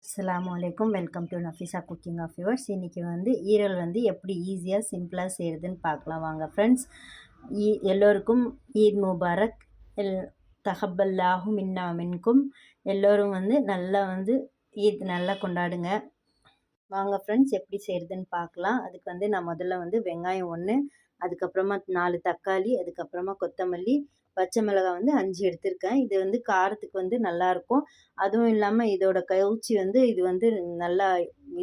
அஸ்ஸலாமு அலைக்கும். Welcome to Nafeesa cooking of yours. இன்றைக்கி ஈரல் எப்படி ஈஸியாக சிம்பிளாக செய்கிறதுன்னு பார்க்கலாம் வாங்க ஃப்ரெண்ட்ஸ். எல்லோருக்கும் ஈத் முபாரக். எல் தகப்பல்லாஹு மின்னா மின்கும். எல்லோரும் நல்லா ஈத் நல்லா கொண்டாடுங்க. வாங்க ஃப்ரெண்ட்ஸ், எப்படி செய்கிறதுன்னு பார்க்கலாம். அதுக்கு நான் முதல்ல வெங்காயம் 1, அதுக்கப்புறமா 4 தக்காளி, அதுக்கப்புறமா கொத்தமல்லி, பச்சை மிளகாய் 5 எடுத்திருக்கேன். இது காரத்துக்கு நல்லாயிருக்கும். அதுவும் இல்லாமல் இதோட கவுச்சி இது நல்லா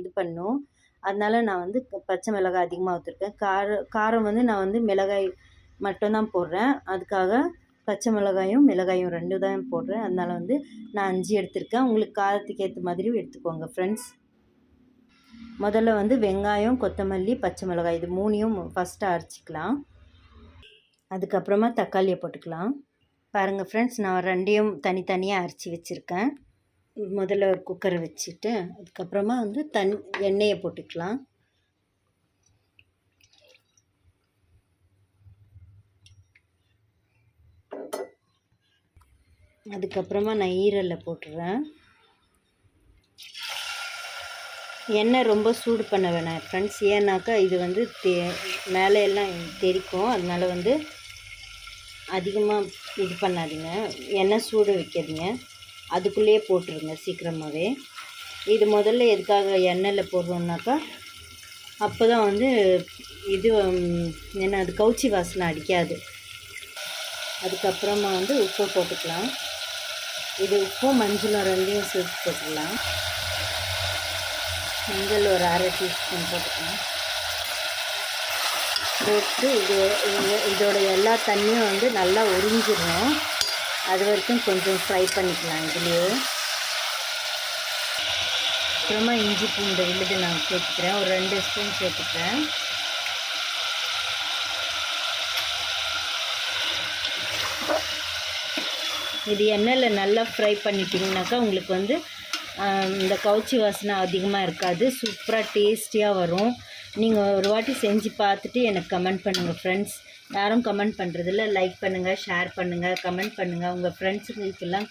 இது பண்ணும். அதனால நான் பச்சை மிளகாய் அதிகமாக ஊற்றிருக்கேன். காரம் நான் மிளகாய் மட்டும்தான் போடுறேன். அதுக்காக பச்சை மிளகாயும் மிளகாயும் 2 தான் போடுறேன். அதனால நான் 5 எடுத்திருக்கேன். உங்களுக்கு காரத்துக்கு ஏற்ற மாதிரியும் எடுத்துக்கோங்க ஃப்ரெண்ட்ஸ். முதல்ல வெங்காயம், கொத்தமல்லி, பச்சை மிளகாய் இது 3யும் ஃபஸ்ட்டு அரைச்சிக்கலாம். அதுக்கப்புறமா தக்காளியை போட்டுக்கலாம். பாருங்கள் ஃப்ரெண்ட்ஸ், நான் 2யும் தனித்தனியாக அரைச்சி வச்சுருக்கேன். முதல்ல ஒரு குக்கரை வச்சுட்டு அதுக்கப்புறமா எண்ணெயை போட்டுக்கலாம். அதுக்கப்புறமா நான் ஈரலை போட்டுடுறேன். எண்ணெய் ரொம்ப சூடு பண்ண வேணாம் ஃப்ரெண்ட்ஸ். ஏன்னாக்கா இது மேலே எல்லாம் தெரிக்கும். அதனால் அதிகமாக இது பண்ணாதீங்க, எண்ணெய் சூடு வைக்காதீங்க, அதுக்குள்ளேயே போட்டுருங்க சீக்கிரமாகவே. இது முதல்ல எதுக்காக எண்ணெயில் போடுறோம்னாக்கா அப்போ தான் இது என்ன அது கவுச்சி வாசனை அடிக்காது. அதுக்கப்புறமா உப்பு போட்டுக்கலாம். இது உப்பும் மஞ்சளும் 2யும் சேர்த்து போட்டுக்கலாம். மஞ்சள் ஒரு 1/2 டீஸ்பூன் போட்டுக்கலாம். போட்டு இதோட எல்லா தண்ணியும் நல்லா உறிஞ்சிடணும். அது வரைக்கும் கொஞ்சம் ஃப்ரை பண்ணிக்கலாம் இதுலேயே. அப்புறமா இஞ்சி பூண்டு விழுது நான் சேர்த்துக்கிறேன். ஒரு 2 ஸ்பூன் சேர்த்துக்கிறேன். இது எண்ணெயில் நல்லா ஃப்ரை பண்ணிட்டீங்கனாக்கா உங்களுக்கு இந்த கவுச்சி வாசனை அதிகமாக இருக்காது. சூப்பராக டேஸ்டியாக வரும். நீங்கள் ஒரு வாட்டி செஞ்சு பார்த்துட்டு எனக்கு கமெண்ட் பண்ணுங்கள் ஃப்ரெண்ட்ஸ். யாரும் கமெண்ட் பண்ணுறதில்ல. லைக் பண்ணுங்கள், ஷேர் பண்ணுங்கள், கமெண்ட் பண்ணுங்கள். உங்கள் ஃப்ரெண்ட்ஸுங்களுக்கெல்லாம்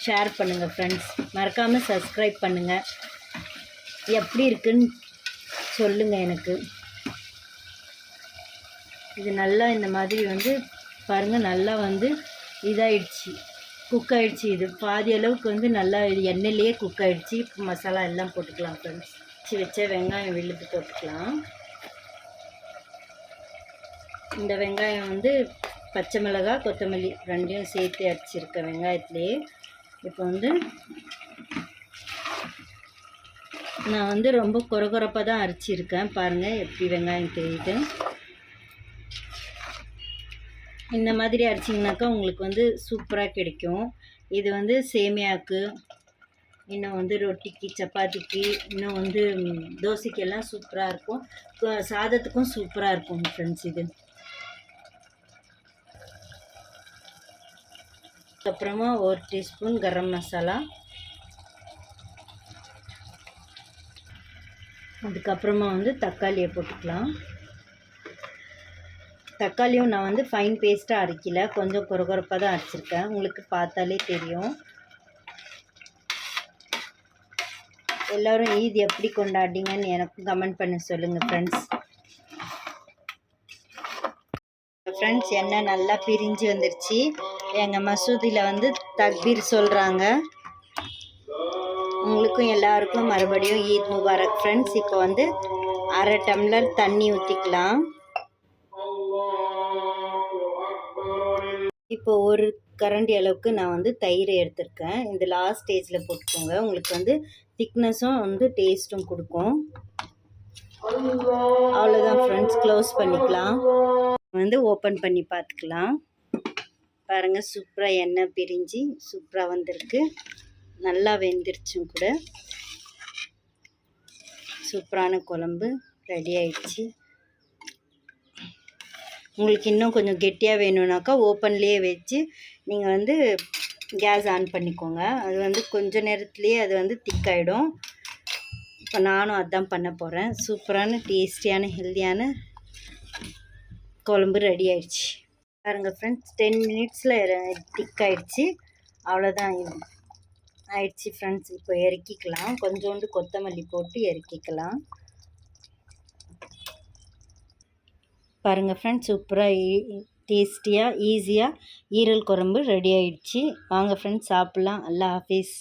ஷேர் பண்ணுங்கள் ஃப்ரெண்ட்ஸ். மறக்காமல் சப்ஸ்கிரைப் பண்ணுங்கள். எப்படி இருக்குன்னு சொல்லுங்கள் எனக்கு. இது நல்லா இந்த மாதிரி பாருங்கள், நல்லா இதாகிடுச்சு, குக் ஆகிடுச்சு. இது பாதி அளவுக்கு நல்லா எண்ணெயிலேயே குக் ஆகிடுச்சு. இப்போ மசாலா எல்லாம் போட்டுக்கலாம் ஃப்ரெண்ட்ஸ். வச்ச வெங்காயம் விழுது போட்டுக்கலாம். இந்த வெங்காயம் பச்சை மிளகாய், கொத்தமல்லி 2யும் சேர்த்து அடிச்சிருக்கேன் வெங்காயத்துலேயே. இப்போ நான் ரொம்ப கொரகொரப்பாக தான் அரைச்சிருக்கேன். பாருங்கள் எப்படி வெங்காயம் தெரியுது. இந்த மாதிரி அரைச்சிங்கனாக்கா உங்களுக்கு சூப்பராக கிடைக்கும். இது சேமியாவுக்கு, இன்னும் ரொட்டிக்கு, சப்பாத்திக்கு, இன்னும் தோசைக்கெல்லாம் சூப்பராக இருக்கும். சாதத்துக்கும் சூப்பராக இருக்கும் ஃப்ரெண்ட்ஸ் இது. அப்புறமா 1 டீஸ்பூன் கரம் மசாலா. அதுக்கப்புறமா தக்காளியை போட்டுக்கலாம். தக்காளியும் நான் ஃபைன் பேஸ்ட்டாக அரைக்கல, கொஞ்சம் கொரகொரப்பாக தான் அரைச்சிருக்கேன். உங்களுக்கு பார்த்தாலே தெரியும். எல்லோரும் ஈத் எப்படி கொண்டாடிங்கன்னு எனக்கும் கமெண்ட் பண்ணி சொல்லுங்கள் ஃப்ரெண்ட்ஸ். ஃப்ரெண்ட்ஸ், எண்ணெய் நல்லா பிரிஞ்சு வந்துருச்சு. எங்கள் மசூதியில் தக்பீர் சொல்கிறாங்க. உங்களுக்கும் எல்லாருக்கும் மறுபடியும் ஈத் முபாரக் ஃப்ரெண்ட்ஸ். இப்போ 1/2 டம்ளர் தண்ணி ஊற்றிக்கலாம். இப்போ 1 கரண்டி அளவுக்கு நான் தயிர் எடுத்திருக்கேன். இந்த லாஸ்ட் ஸ்டேஜில் போட்டுக்கோங்க. உங்களுக்கு திக்னஸும் டேஸ்ட்டும் கொடுக்கும். அவ்வளோதான் ஃப்ரெண்ட்ஸ், க்ளோஸ் பண்ணிக்கலாம். ஓப்பன் பண்ணி பார்த்துக்கலாம். பாருங்கள், சூப்பராக எண்ணெய் பிரிஞ்சு சூப்பராக வந்திருக்கு. நல்லா வெந்துருச்சும் கூட. சூப்பரான குழம்பு ரெடி ஆயிடுச்சு. உங்களுக்கு இன்னும் கொஞ்சம் கெட்டியாக வேணும்னாக்கா ஓப்பன்லேயே வச்சு நீங்கள் கேஸ் ஆன் பண்ணிக்கோங்க. அது கொஞ்சம் நேரத்துலேயே அது திக்காயிடும். இப்போ நானும் அதான் பண்ண போகிறேன். சூப்பரான டேஸ்டியான ஹெல்த்தியான குழம்பு ரெடி ஆயிடுச்சு. பாருங்கள் ஃப்ரெண்ட்ஸ், 10 மினிட்ஸில் திக்காயிடுச்சு. அவ்வளோதான். இது ஆயிடுச்சு ஃப்ரெண்ட்ஸ். இப்போ இறக்கிக்கலாம். கொஞ்சோண்டு கொத்தமல்லி போட்டு இறக்கிக்கலாம். பாருங்கள் ஃப்ரெண்ட்ஸ், சூப்பராக டேஸ்டியாக ஈஸியாக ஈரல் குழம்பு ரெடி ஆயிடுச்சு. வாங்க ஃப்ரெண்ட்ஸ் சாப்பிட்லாம். அல்லாஹ் ஹாஃபிஸ்.